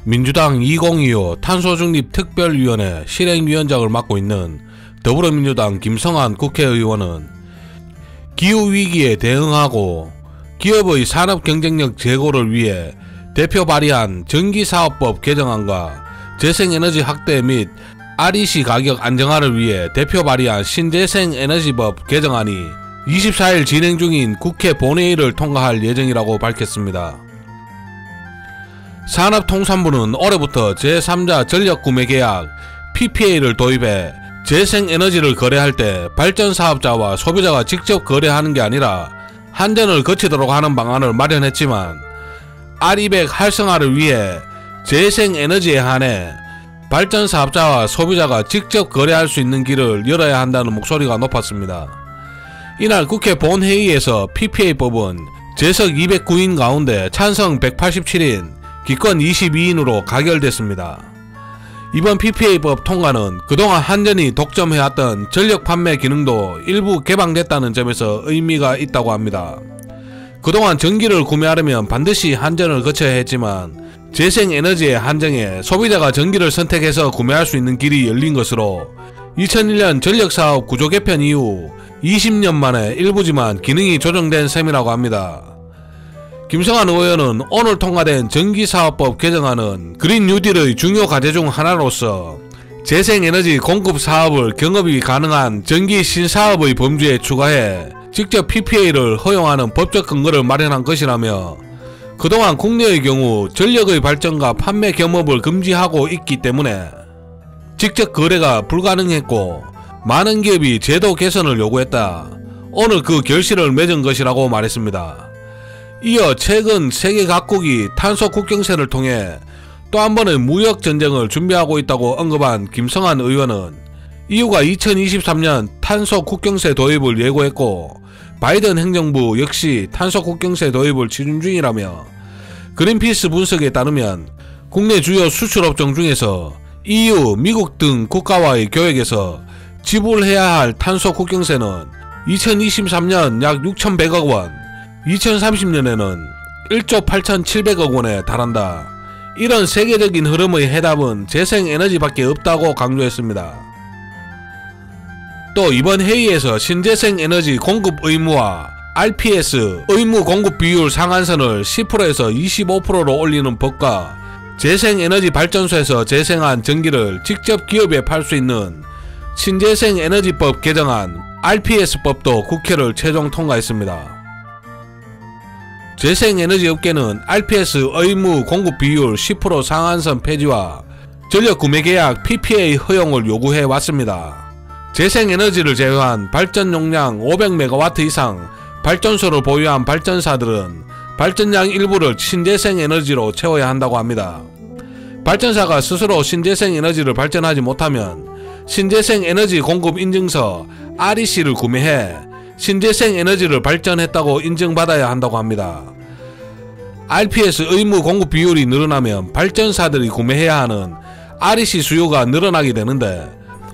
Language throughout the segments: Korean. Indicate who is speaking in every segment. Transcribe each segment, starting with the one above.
Speaker 1: 민주당 2025 탄소중립특별위원회 실행위원장을 맡고 있는 더불어민주당 김성환 국회의원은 기후위기에 대응하고 기업의 산업경쟁력 제고를 위해 대표 발의한 전기사업법 개정안과 재생에너지 확대 및 REC 가격 안정화를 위해 대표 발의한 신재생에너지법 개정안이 24일 진행 중인 국회 본회의를 통과할 예정이라고 밝혔습니다. 산업통상부는 올해부터 제3자 전력구매계약 PPA를 도입해 재생에너지를 거래할 때 발전사업자와 소비자가 직접 거래하는 게 아니라 한전을 거치도록 하는 방안을 마련했지만 R200 활성화를 위해 재생에너지에 한해 발전사업자와 소비자가 직접 거래할 수 있는 길을 열어야 한다는 목소리가 높았습니다. 이날 국회 본회의에서 PPA법은 재석 209인 가운데 찬성 187인, 기권 22인으로 가결됐습니다. 이번 PPA법 통과는 그동안 한전이 독점해왔던 전력 판매 기능도 일부 개방됐다는 점에서 의미가 있다고 합니다. 그동안 전기를 구매하려면 반드시 한전을 거쳐야 했지만 재생에너지의 한정에 소비자가 전기를 선택해서 구매할 수 있는 길이 열린 것으로 2001년 전력사업 구조 개편 이후 20년 만에 일부지만 기능이 조정된 셈이라고 합니다. 김성환 의원은 오늘 통과된 전기사업법 개정안은 그린 뉴딜의 중요 과제 중 하나로서 재생에너지 공급 사업을 경업이 가능한 전기 신사업의 범주에 추가해 직접 PPA를 허용하는 법적 근거를 마련한 것이라며 그동안 국내의 경우 전력의 발전과 판매 겸업을 금지하고 있기 때문에 직접 거래가 불가능했고 많은 기업이 제도 개선을 요구했다. 오늘 그 결실을 맺은 것이라고 말했습니다. 이어 최근 세계 각국이 탄소 국경세를 통해 또 한 번의 무역전쟁을 준비하고 있다고 언급한 김성환 의원은 EU가 2023년 탄소 국경세 도입을 예고했고 바이든 행정부 역시 탄소 국경세 도입을 추진 중이라며 그린피스 분석에 따르면 국내 주요 수출업종 중에서 EU, 미국 등 국가와의 교역에서 지불해야 할 탄소 국경세는 2023년 약 6,100억 원, 2030년에는 1조 8,700억 원에 달한다. 이런 세계적인 흐름의 해답은 재생에너지밖에 없다고 강조했습니다. 또 이번 회의에서 신재생에너지 공급 의무와 RPS 의무 공급 비율 상한선을 10%에서 25%로 올리는 법과 재생에너지 발전소에서 재생한 전기를 직접 기업에 팔 수 있는 신재생에너지법 개정안 RPS법도 국회를 최종 통과했습니다. 재생에너지 업계는 RPS 의무 공급 비율 10% 상한선 폐지와 전력구매계약 PPA 허용을 요구해 왔습니다. 재생에너지를 제외한 발전 용량 500MW 이상 발전소를 보유한 발전사들은 발전량 일부를 신재생에너지로 채워야 한다고 합니다. 발전사가 스스로 신재생에너지를 발전하지 못하면 신재생에너지 공급 인증서 REC를 구매해 신재생에너지를 발전했다고 인증받아야 한다고 합니다. RPS 의무 공급 비율이 늘어나면 발전사들이 구매해야 하는 REC 수요가 늘어나게 되는데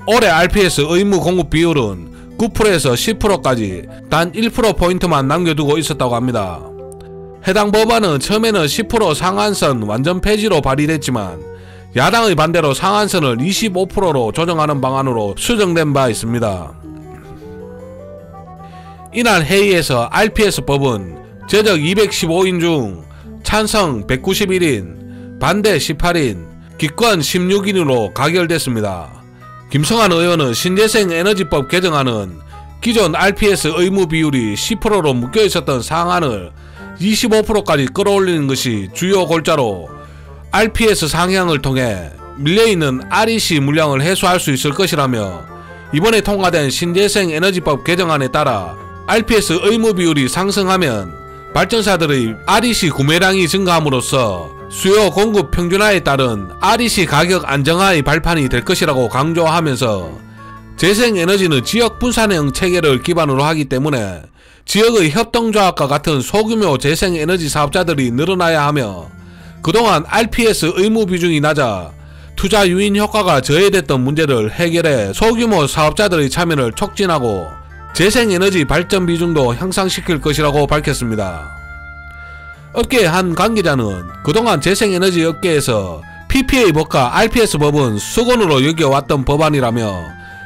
Speaker 1: 올해 RPS 의무 공급 비율은 9%에서 10%까지 단 1%포인트만 남겨두고 있었다고 합니다. 해당 법안은 처음에는 10% 상한선 완전 폐지로 발의됐지만 야당의 반대로 상한선을 25%로 조정하는 방안으로 수정된 바 있습니다. 이날 회의에서 RPS법은 제적 215인 중 찬성 191인, 반대 18인, 기권 16인으로 가결됐습니다. 김성환 의원은 신재생에너지법 개정안은 기존 RPS 의무 비율이 10%로 묶여있었던 상한을 25%까지 끌어올리는 것이 주요 골자로 RPS 상향을 통해 밀려있는 REC 물량을 해소할 수 있을 것이라며 이번에 통과된 신재생에너지법 개정안에 따라 RPS 의무 비율이 상승하면 발전사들의 REC 구매량이 증가함으로써 수요 공급 평준화에 따른 REC 가격 안정화의 발판이 될 것이라고 강조하면서 재생에너지는 지역 분산형 체계를 기반으로 하기 때문에 지역의 협동조합과 같은 소규모 재생에너지 사업자들이 늘어나야 하며 그동안 RPS 의무 비중이 낮아 투자 유인 효과가 저해됐던 문제를 해결해 소규모 사업자들의 참여를 촉진하고 재생에너지 발전 비중도 향상시킬 것이라고 밝혔습니다. 업계의 한 관계자는 그동안 재생에너지 업계에서 PPA 법과 RPS 법은 수건으로 여겨왔던 법안이라며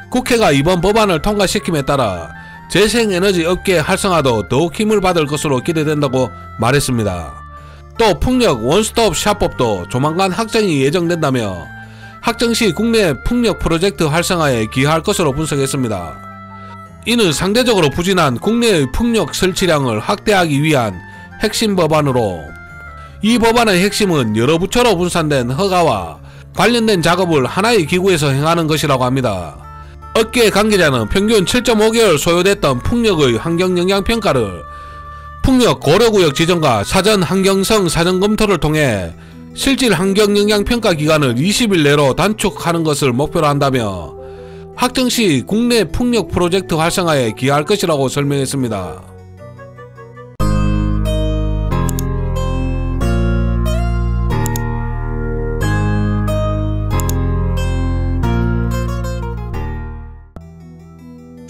Speaker 1: 국회가 이번 법안을 통과시킴에 따라 재생에너지 업계 활성화도 더욱 힘을 받을 것으로 기대된다고 말했습니다. 또 풍력 원스톱 샵법도 조만간 확정이 예정된다며 확정 시 국내 풍력 프로젝트 활성화에 기여할 것으로 분석했습니다. 이는 상대적으로 부진한 국내의 풍력 설치량을 확대하기 위한 핵심 법안으로, 이 법안의 핵심은 여러 부처로 분산된 허가와 관련된 작업을 하나의 기구에서 행하는 것이라고 합니다. 업계 관계자는 평균 7.5개월 소요됐던 풍력의 환경영향평가를 풍력 고려구역 지정과 사전 환경성 사전검토를 통해 실질 환경영향평가 기간을 20일 내로 단축하는 것을 목표로 한다며 확정 시 국내 풍력 프로젝트 활성화에 기여할 것이라고 설명했습니다.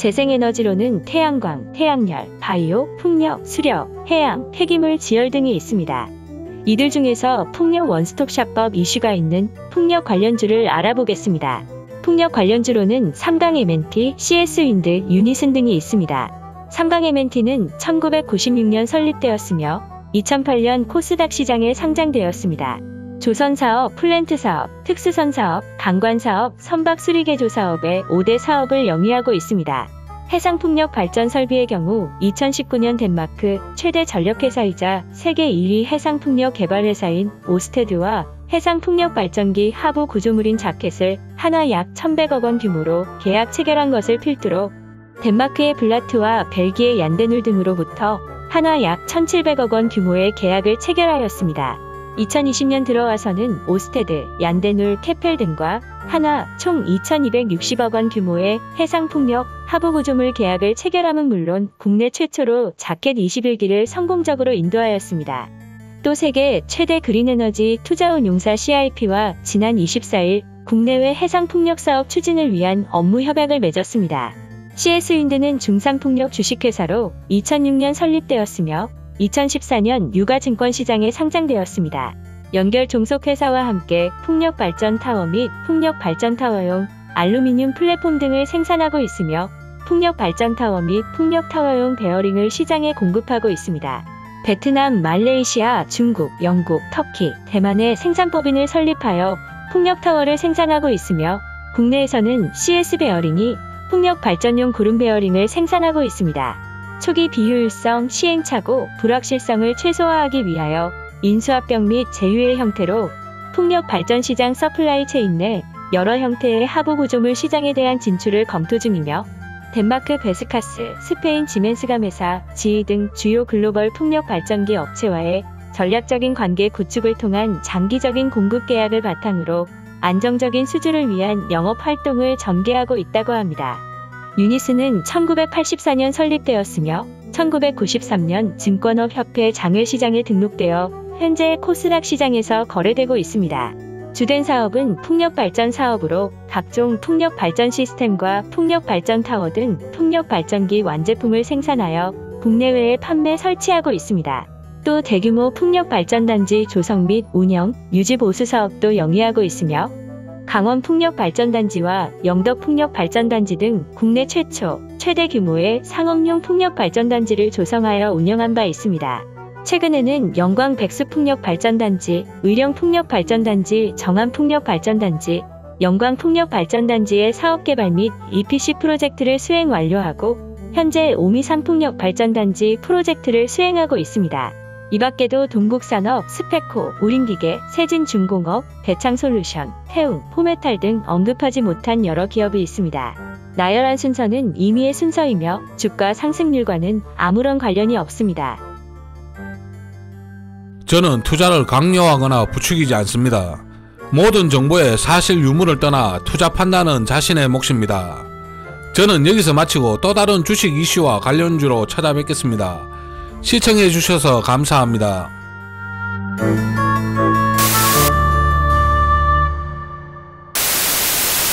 Speaker 2: 재생에너지로는 태양광, 태양열, 바이오, 풍력, 수력, 해양, 폐기물, 지열 등이 있습니다. 이들 중에서 풍력 원스톱샵법 이슈가 있는 풍력 관련주를 알아보겠습니다. 풍력 관련주로는 삼강 MNT, CS-윈드, 유니슨 등이 있습니다. 삼강 MNT는 1996년 설립되었으며 2008년 코스닥 시장에 상장되었습니다. 조선사업, 플랜트사업, 특수선사업, 강관사업, 선박수리개조 사업의 5대 사업을 영위하고 있습니다. 해상풍력 발전 설비의 경우 2019년 덴마크 최대 전력회사이자 세계 1위 해상풍력 개발회사인 오스테드와 해상풍력 발전기 하부 구조물인 자켓을 하나 약 1,100억 원 규모로 계약 체결한 것을 필두로 덴마크의 블라트와 벨기에 얀데눌 등으로부터 하나 약 1,700억 원 규모의 계약을 체결하였습니다. 2020년 들어와서는 오스테드, 얀데눌, 케펠 등과 하나 총 2,260억 원 규모의 해상풍력 하부구조물 계약을 체결함은 물론 국내 최초로 자켓 21기를 성공적으로 인도하였습니다. 또 세계 최대 그린에너지 투자운용사 CIP와 지난 24일 국내외 해상풍력 사업 추진을 위한 업무 협약을 맺었습니다. CS-윈드는 중산풍력 주식회사로 2006년 설립되었으며 2014년 유가증권시장에 상장되었습니다. 연결 종속회사와 함께 풍력발전타워 및 풍력발전타워용 알루미늄 플랫폼 등을 생산하고 있으며 풍력발전타워 및 풍력타워용 베어링을 시장에 공급하고 있습니다. 베트남, 말레이시아, 중국, 영국, 터키, 대만에 생산법인을 설립하여 풍력타워를 생산하고 있으며 국내에서는 CS 베어링이 풍력발전용 구름 베어링을 생산하고 있습니다. 초기 비효율성, 시행착오, 불확실성을 최소화하기 위하여 인수합병 및 제휴의 형태로 풍력 발전 시장 서플라이 체인 내 여러 형태의 하부 구조물 시장에 대한 진출을 검토 중이며 덴마크 베스카스, 스페인 지멘스 감회사, GE 등 주요 글로벌 풍력 발전기 업체와의 전략적인 관계 구축을 통한 장기적인 공급 계약을 바탕으로 안정적인 수주를 위한 영업 활동을 전개하고 있다고 합니다. 유니스는 1984년 설립되었으며 1993년 증권업협회 장외시장에 등록되어 현재 코스닥 시장에서 거래되고 있습니다. 주된 사업은 풍력발전 사업으로 각종 풍력발전 시스템과 풍력발전타워 등 풍력발전기 완제품을 생산하여 국내외에 판매 설치하고 있습니다. 또 대규모 풍력발전단지 조성 및 운영, 유지 보수 사업도 영위하고 있으며 강원 풍력발전단지와 영덕 풍력발전단지 등 국내 최초, 최대 규모의 상업용 풍력발전단지를 조성하여 운영한 바 있습니다. 최근에는 영광 백수풍력발전단지, 의령풍력발전단지, 정안풍력발전단지, 영광풍력발전단지의 사업개발 및 EPC 프로젝트를 수행 완료하고 현재 오미산풍력발전단지 프로젝트를 수행하고 있습니다. 이 밖에도 동국산업, 스페코, 우림기계, 세진중공업, 대창솔루션, 태웅, 포메탈 등 언급하지 못한 여러 기업이 있습니다. 나열한 순서는 임의의 순서이며 주가 상승률과는 아무런 관련이 없습니다.
Speaker 1: 저는 투자를 강요하거나 부추기지 않습니다. 모든 정보의 사실 유무를 떠나 투자 판단은 자신의 몫입니다. 저는 여기서 마치고 또 다른 주식 이슈와 관련주로 찾아뵙겠습니다. 시청해주셔서 감사합니다.